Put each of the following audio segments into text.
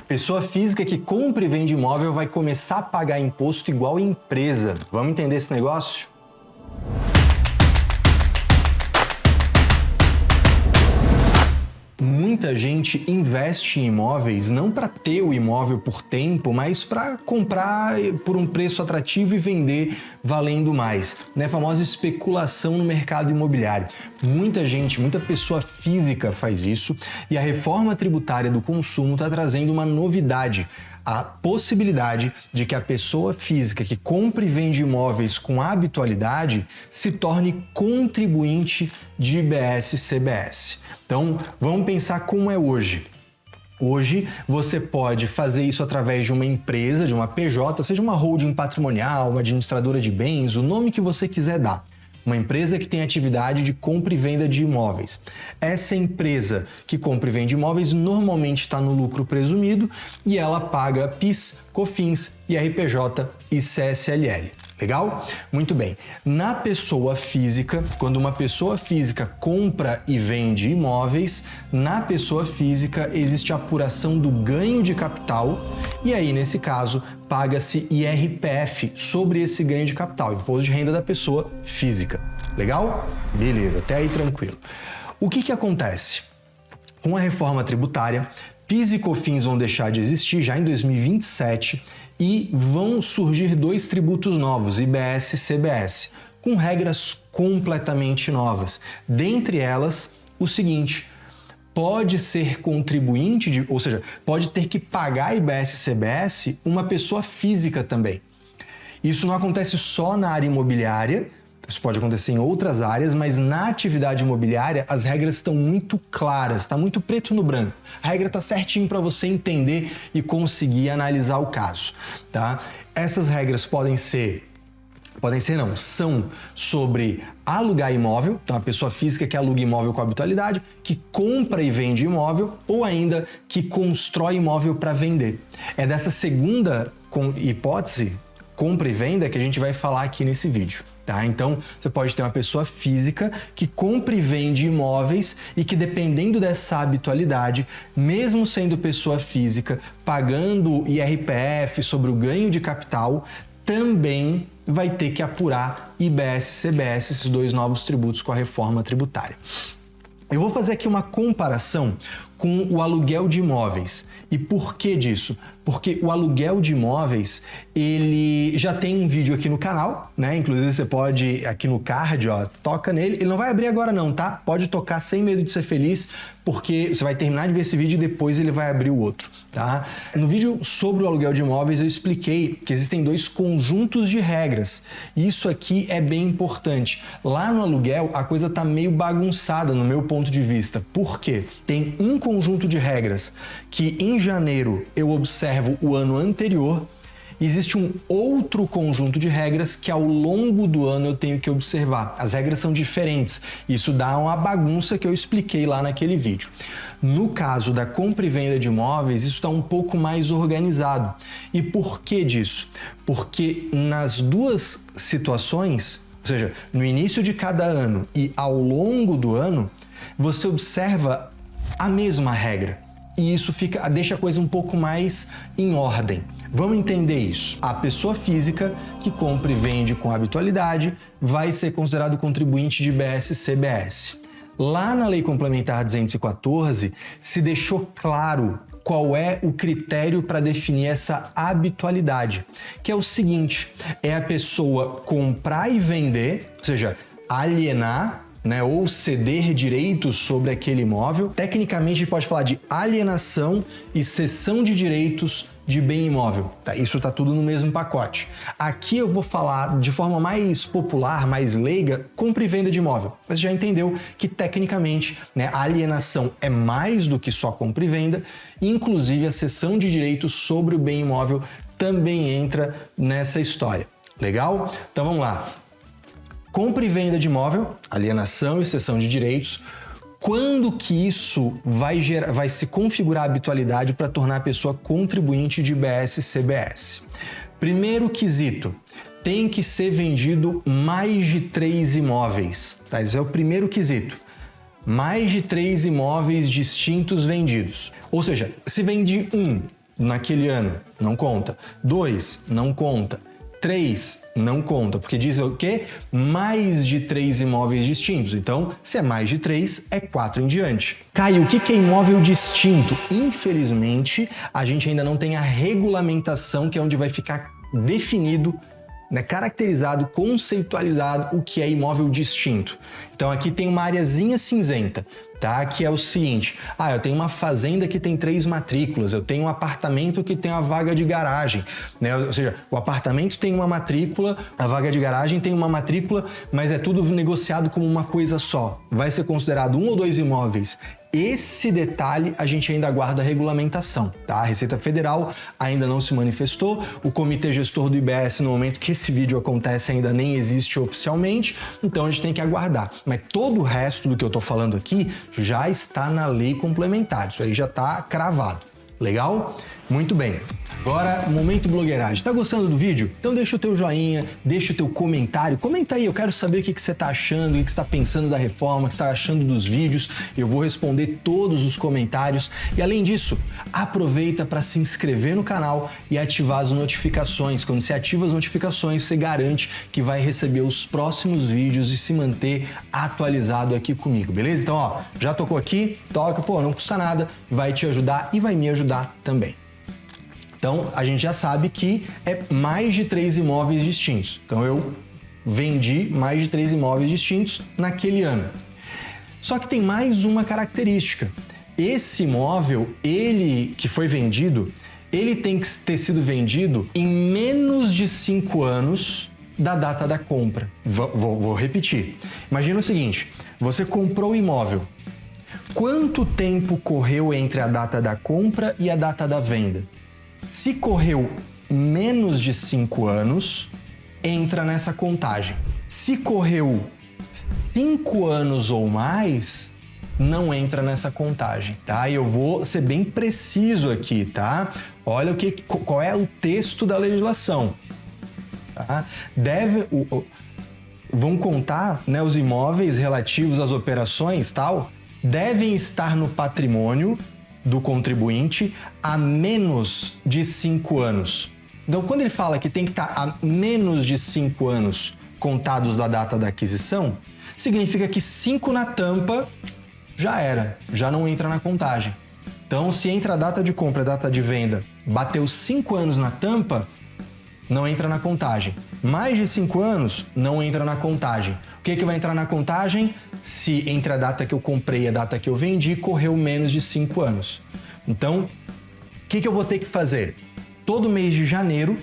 Pessoa física que compra e vende imóvel vai começar a pagar imposto igual empresa. Vamos entender esse negócio? Muita gente investe em imóveis não para ter o imóvel por tempo, mas para comprar por um preço atrativo e vender valendo mais, né? A famosa especulação no mercado imobiliário. Muita gente, muita pessoa física faz isso e a reforma tributária do consumo está trazendo uma novidade. A possibilidade de que a pessoa física que compra e vende imóveis com habitualidade se torne contribuinte de IBS-CBS. Então, vamos pensar como é hoje. Hoje, você pode fazer isso através de uma empresa, de uma PJ, seja uma holding patrimonial, uma administradora de bens, o nome que você quiser dar. Uma empresa que tem atividade de compra e venda de imóveis. Essa empresa que compra e vende imóveis normalmente está no lucro presumido e ela paga PIS, COFINS, IRPJ e CSLL. Legal? Muito bem. Na pessoa física, quando uma pessoa física compra e vende imóveis, na pessoa física existe a apuração do ganho de capital e aí, nesse caso, paga-se IRPF sobre esse ganho de capital, Imposto de Renda da Pessoa Física. Legal? Beleza, até aí tranquilo. O que acontece? Com a reforma tributária, PIS e COFINS vão deixar de existir já em 2027 e vão surgir dois tributos novos, IBS e CBS, com regras completamente novas. Dentre elas, o seguinte: pode ser contribuinte, ou seja, pode ter que pagar IBS e CBS uma pessoa física também. Isso não acontece só na área imobiliária, isso pode acontecer em outras áreas, mas na atividade imobiliária as regras estão muito claras, está muito preto no branco. A regra está certinho para você entender e conseguir analisar o caso, tá? Essas regras são sobre alugar imóvel, então a pessoa física que aluga imóvel com habitualidade, que compra e vende imóvel ou ainda que constrói imóvel para vender. É dessa segunda hipótese, compra e venda, que a gente vai falar aqui nesse vídeo. Tá? Então, você pode ter uma pessoa física que compra e vende imóveis e que, dependendo dessa habitualidade, mesmo sendo pessoa física, pagando IRPF sobre o ganho de capital, também vai ter que apurar IBS e CBS, esses dois novos tributos com a reforma tributária. Eu vou fazer aqui uma comparação com o aluguel de imóveis. E por que disso? Porque o aluguel de imóveis, ele já tem um vídeo aqui no canal, né? Inclusive você pode, aqui no card, ó, toca nele. Ele não vai abrir agora não, tá? Pode tocar sem medo de ser feliz, porque você vai terminar de ver esse vídeo e depois ele vai abrir o outro, tá? No vídeo sobre o aluguel de imóveis eu expliquei que existem dois conjuntos de regras. Isso aqui é bem importante. Lá no aluguel a coisa tá meio bagunçada no meu ponto de vista. Por quê? Tem um conjunto de regras que em janeiro eu observo o ano anterior, existe um outro conjunto de regras que ao longo do ano eu tenho que observar. As regras são diferentes. Isso dá uma bagunça que eu expliquei lá naquele vídeo. No caso da compra e venda de imóveis, isso está um pouco mais organizado. E por que disso? Porque nas duas situações, ou seja, no início de cada ano e ao longo do ano, você observa a mesma regra. E isso deixa a coisa um pouco mais em ordem. Vamos entender isso. A pessoa física que compra e vende com habitualidade vai ser considerado contribuinte de IBS e CBS. Lá na Lei Complementar 214 se deixou claro qual é o critério para definir essa habitualidade, que é o seguinte: é a pessoa comprar e vender, ou seja, alienar, né, ou ceder direitos sobre aquele imóvel. Tecnicamente, a gente pode falar de alienação e cessão de direitos de bem imóvel. Tá? Isso está tudo no mesmo pacote. Aqui eu vou falar de forma mais popular, mais leiga, compra e venda de imóvel. Mas já entendeu que, tecnicamente, né, a alienação é mais do que só compra e venda, inclusive a cessão de direitos sobre o bem imóvel também entra nessa história. Legal? Então vamos lá. Compra e venda de imóvel, alienação e cessão de direitos. Quando que isso vai se configurar a habitualidade para tornar a pessoa contribuinte de IBS e CBS? Primeiro quesito, tem que ser vendido mais de 3 imóveis. Tá? Esse é o primeiro quesito. Mais de 3 imóveis distintos vendidos. Ou seja, se vende um naquele ano, não conta. 2, não conta. 3, não conta, porque diz o quê? Mais de 3 imóveis distintos. Então, se é mais de 3, é 4 em diante. Caio, o que é imóvel distinto? Infelizmente, a gente ainda não tem a regulamentação, que é onde vai ficar definido, né, caracterizado, conceitualizado o que é imóvel distinto. Então aqui tem uma areazinha cinzenta, tá? Que é o seguinte: eu tenho uma fazenda que tem 3 matrículas, eu tenho um apartamento que tem uma vaga de garagem, né? Ou seja, o apartamento tem uma matrícula, a vaga de garagem tem uma matrícula, mas é tudo negociado como uma coisa só. Vai ser considerado 1 ou 2 imóveis. Esse detalhe a gente ainda aguarda a regulamentação, tá? A Receita Federal ainda não se manifestou, o Comitê Gestor do IBS, no momento que esse vídeo acontece, ainda nem existe oficialmente, então a gente tem que aguardar. Mas todo o resto do que eu tô falando aqui já está na lei complementar, isso aí já tá cravado. Legal? Muito bem. Agora, momento blogueiragem. Tá gostando do vídeo? Então deixa o teu joinha, deixa o teu comentário. Comenta aí, eu quero saber o que você tá achando, o que você tá pensando da reforma, o que você tá achando dos vídeos. Eu vou responder todos os comentários. E além disso, aproveita para se inscrever no canal e ativar as notificações. Quando você ativa as notificações, você garante que vai receber os próximos vídeos e se manter atualizado aqui comigo, beleza? Então, ó, já tocou aqui, toca, não custa nada, vai te ajudar e vai me ajudar também. Então, a gente já sabe que é mais de 3 imóveis distintos. Então, eu vendi mais de 3 imóveis distintos naquele ano. Só que tem mais uma característica. Esse imóvel, ele que foi vendido, ele tem que ter sido vendido em menos de 5 anos da data da compra. Vou repetir. Imagina o seguinte, você comprou o imóvel. Quanto tempo correu entre a data da compra e a data da venda? Se correu menos de 5 anos, entra nessa contagem. Se correu 5 anos ou mais, não entra nessa contagem, tá? E eu vou ser bem preciso aqui, tá? Olha qual é o texto da legislação. Tá? Vão contar, né, os imóveis relativos às operações, tal, devem estar no patrimônio do contribuinte há menos de 5 anos. Então, quando ele fala que tem que estar a menos de 5 anos contados da data da aquisição, significa que 5 na tampa já era, já não entra na contagem. Então, se entra a data de compra e a data de venda, bateu 5 anos na tampa, não entra na contagem. Mais de 5 anos, não entra na contagem. O que vai entrar na contagem? Se entre a data que eu comprei e a data que eu vendi, correu menos de 5 anos. Então, o que eu vou ter que fazer? Todo mês de janeiro,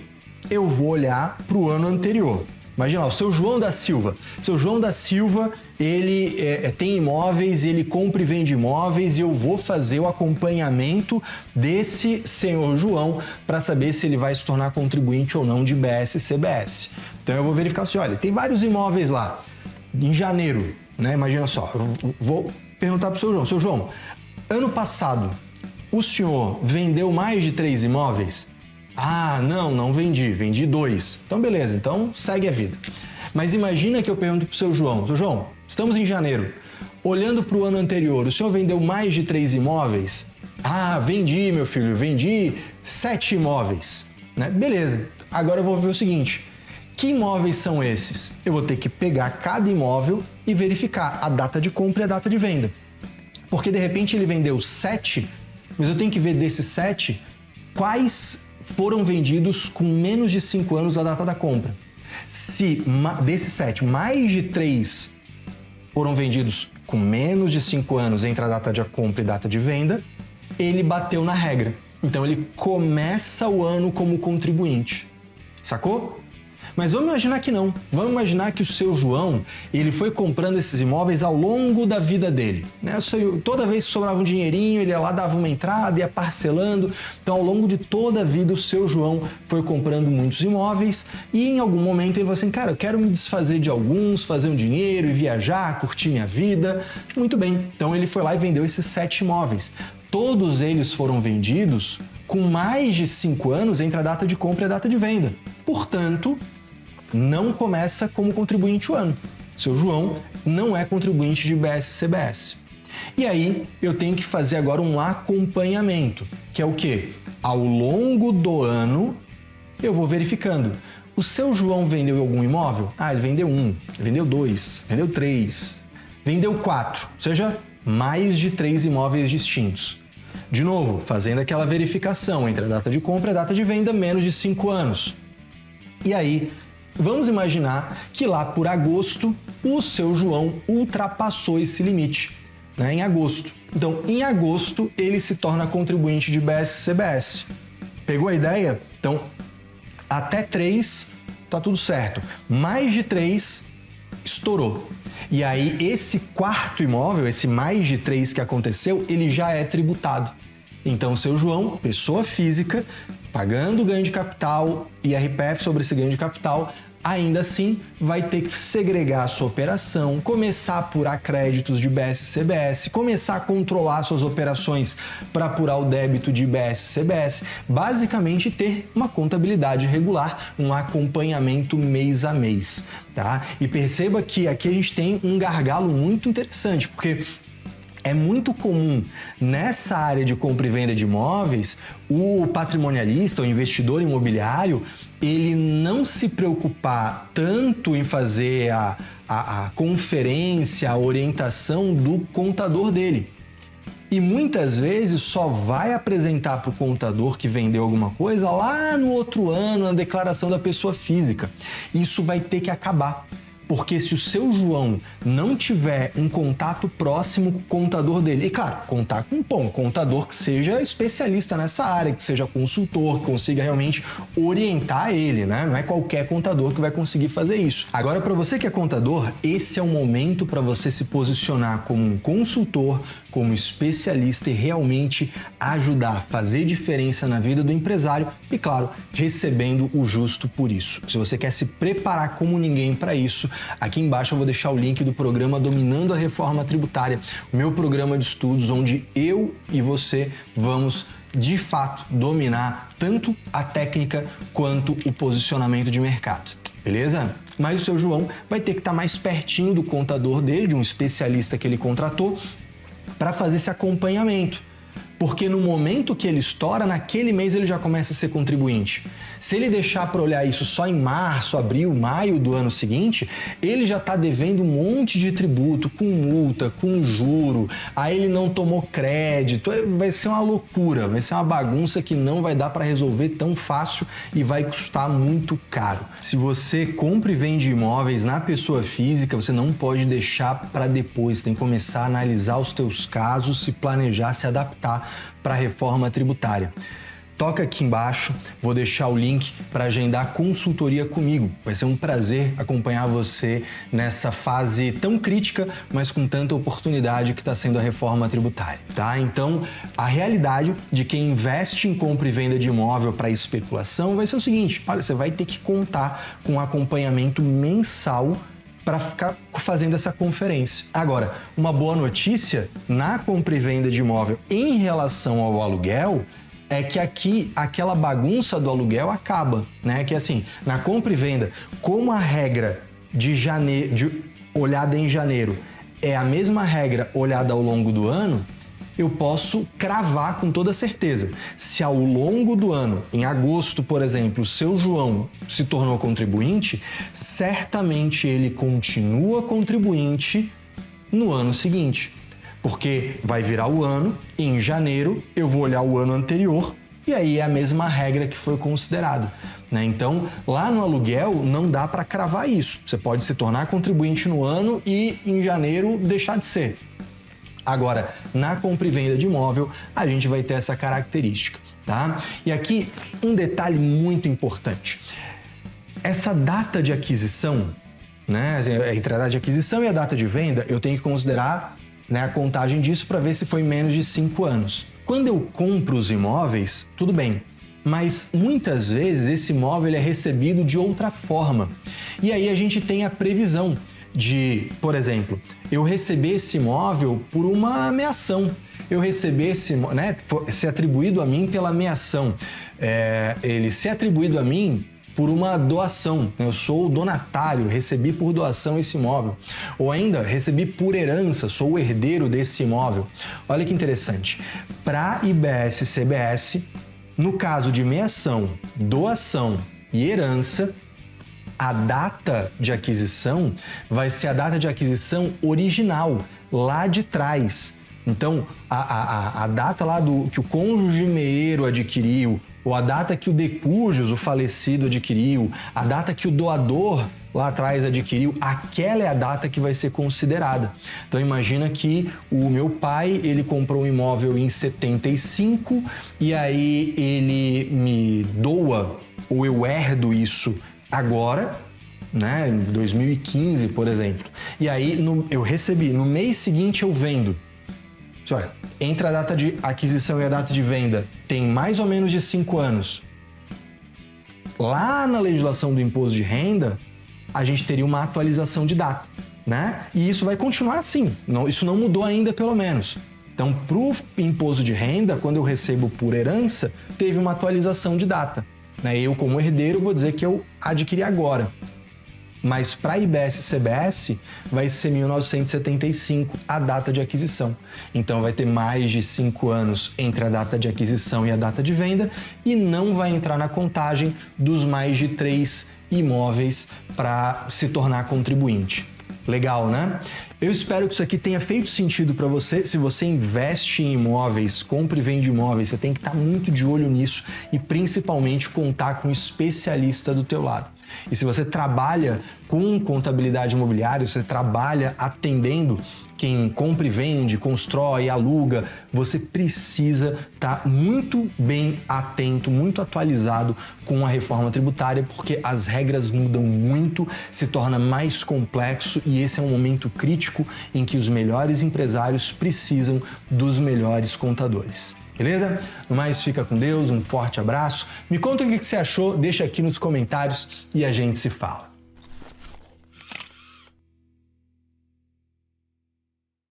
eu vou olhar para o ano anterior. Imagina lá, o seu João da Silva. Seu João da Silva, ele tem imóveis, ele compra e vende imóveis, e eu vou fazer o acompanhamento desse senhor João para saber se ele vai se tornar contribuinte ou não de IBS e CBS. Então eu vou verificar assim, olha, tem vários imóveis lá, em janeiro, né? Imagina só, eu vou perguntar para o seu João, ano passado, o senhor vendeu mais de 3 imóveis? Ah, não vendi 2. Então beleza, então segue a vida. Mas imagina que eu pergunto pro seu João, estamos em janeiro, olhando para o ano anterior, o senhor vendeu mais de 3 imóveis? Ah, vendi, meu filho, vendi 7 imóveis. Né? Beleza, agora eu vou ver o seguinte, que imóveis são esses? Eu vou ter que pegar cada imóvel e verificar a data de compra e a data de venda. Porque de repente ele vendeu 7, mas eu tenho que ver desses 7, quais foram vendidos com menos de 5 anos da data da compra. Se desses 7, mais de 3 foram vendidos com menos de 5 anos entre a data de compra e data de venda, ele bateu na regra. Então ele começa o ano como contribuinte. Sacou? Mas vamos imaginar que não. Vamos imaginar que o seu João, ele foi comprando esses imóveis ao longo da vida dele. Né? Toda vez que sobrava um dinheirinho, ele ia lá, dava uma entrada, ia parcelando. Então, ao longo de toda a vida, o seu João foi comprando muitos imóveis e em algum momento ele falou assim, cara, eu quero me desfazer de alguns, fazer um dinheiro e viajar, curtir minha vida. Muito bem. Então, ele foi lá e vendeu esses 7 imóveis. Todos eles foram vendidos com mais de 5 anos entre a data de compra e a data de venda. Portanto, não começa como contribuinte o ano. Seu João não é contribuinte de IBS e CBS. E aí eu tenho que fazer agora um acompanhamento, que é o quê? ao longo do ano, eu vou verificando. O seu João vendeu algum imóvel? Ele vendeu 1, vendeu 2, vendeu 3, vendeu 4, ou seja, mais de 3 imóveis distintos. De novo, fazendo aquela verificação entre a data de compra e a data de venda, menos de 5 anos. E aí, vamos imaginar que lá por agosto, o seu João ultrapassou esse limite, né, em agosto. Então, em agosto, ele se torna contribuinte de IBS-CBS. Pegou a ideia? Então, até 3, tá tudo certo. Mais de 3, estourou. E aí, esse quarto imóvel, esse mais de 3 que aconteceu, ele já é tributado. Então, o seu João, pessoa física, pagando ganho de capital e IRPF sobre esse ganho de capital, ainda assim vai ter que segregar a sua operação, começar a apurar créditos de IBS-CBS, começar a controlar suas operações para apurar o débito de IBS-CBS, basicamente ter uma contabilidade regular, um acompanhamento mês a mês, tá? E perceba que aqui a gente tem um gargalo muito interessante, porque é muito comum nessa área de compra e venda de imóveis, o patrimonialista, o investidor imobiliário, ele não se preocupar tanto em fazer a conferência, a orientação do contador dele. E muitas vezes só vai apresentar para o contador que vendeu alguma coisa lá no outro ano, na declaração da pessoa física. Isso vai ter que acabar. Porque se o seu João não tiver um contato próximo com o contador dele, e claro, contar com um contador que seja especialista nessa área, que seja consultor, que consiga realmente orientar ele, né? Não é qualquer contador que vai conseguir fazer isso. Agora, para você que é contador, esse é o momento para você se posicionar como um consultor, como especialista e realmente ajudar, fazer diferença na vida do empresário e, claro, recebendo o justo por isso. Se você quer se preparar como ninguém para isso, aqui embaixo eu vou deixar o link do programa Dominando a Reforma Tributária, o meu programa de estudos onde eu e você vamos de fato dominar tanto a técnica quanto o posicionamento de mercado. Beleza? Mas o seu João vai ter que estar mais pertinho do contador dele, de um especialista que ele contratou, para fazer esse acompanhamento. Porque no momento que ele estoura, naquele mês ele já começa a ser contribuinte. Se ele deixar para olhar isso só em março, abril, maio do ano seguinte, ele já está devendo um monte de tributo, com multa, com juro, aí ele não tomou crédito, vai ser uma loucura, vai ser uma bagunça que não vai dar para resolver tão fácil e vai custar muito caro. Se você compra e vende imóveis na pessoa física, você não pode deixar para depois, tem que começar a analisar os teus casos, se planejar, se adaptar para a reforma tributária. Toca aqui embaixo, vou deixar o link para agendar consultoria comigo. Vai ser um prazer acompanhar você nessa fase tão crítica, mas com tanta oportunidade que está sendo a reforma tributária, tá? Então, a realidade de quem investe em compra e venda de imóvel para especulação vai ser o seguinte: olha, você vai ter que contar com um acompanhamento mensal para ficar fazendo essa conferência. Agora, uma boa notícia na compra e venda de imóvel em relação ao aluguel é que aqui aquela bagunça do aluguel acaba, né? Que assim, na compra e venda, como a regra de olhada em janeiro é a mesma regra olhada ao longo do ano, eu posso cravar com toda certeza. Se ao longo do ano, em agosto, por exemplo, o seu João se tornou contribuinte, certamente ele continua contribuinte no ano seguinte. Porque vai virar o ano, e em janeiro eu vou olhar o ano anterior e aí é a mesma regra que foi considerada, né? Então, lá no aluguel não dá para cravar isso. Você pode se tornar contribuinte no ano e em janeiro deixar de ser. Agora, na compra e venda de imóvel, a gente vai ter essa característica, tá? E aqui, um detalhe muito importante. Essa data de aquisição, né? Entre a data de aquisição e a data de venda, eu tenho que considerar, né, a contagem disso para ver se foi menos de 5 anos. Quando eu compro os imóveis, tudo bem, mas muitas vezes esse imóvel é recebido de outra forma. E aí a gente tem a previsão de, por exemplo, eu receber esse imóvel por uma ameação, eu receber esse, né, ser atribuído a mim pela ameação, ele ser atribuído a mim por uma doação, eu sou o donatário, recebi por doação esse imóvel, ou ainda recebi por herança, sou o herdeiro desse imóvel. Olha que interessante, para IBS-CBS, No caso de meação, doação e herança, a data de aquisição vai ser a data de aquisição original, lá de trás. Então, a data lá que o cônjuge meeiro adquiriu, ou a data que o decujus, o falecido, adquiriu, a data que o doador lá atrás adquiriu, aquela é a data que vai ser considerada. Então imagina que o meu pai, ele comprou um imóvel em 75 e aí ele me doa, ou eu herdo isso agora, né, em 2015, por exemplo. E aí eu recebi, no mês seguinte eu vendo. Olha, entre a data de aquisição e a data de venda tem mais ou menos de 5 anos. Lá na legislação do imposto de renda, a gente teria uma atualização de data, né? E isso vai continuar assim, isso não mudou ainda, pelo menos. Então, para o imposto de renda, quando eu recebo por herança, teve uma atualização de data, né? Eu, como herdeiro, vou dizer que eu adquiri agora. Mas para IBS e CBS vai ser 1975 a data de aquisição. Então vai ter mais de 5 anos entre a data de aquisição e a data de venda e não vai entrar na contagem dos mais de 3 imóveis para se tornar contribuinte. Legal, né? Eu espero que isso aqui tenha feito sentido para você. Se você investe em imóveis, compra e vende imóveis, você tem que estar muito de olho nisso e principalmente contar com um especialista do teu lado. E se você trabalha com contabilidade imobiliária, se você trabalha atendendo quem compra e vende, constrói, aluga, você precisa estar muito bem atento, muito atualizado com a reforma tributária, porque as regras mudam muito, se torna mais complexo e esse é um momento crítico em que os melhores empresários precisam dos melhores contadores. Beleza? No mais, fica com Deus, um forte abraço. Me conta o que você achou, deixa aqui nos comentários e a gente se fala.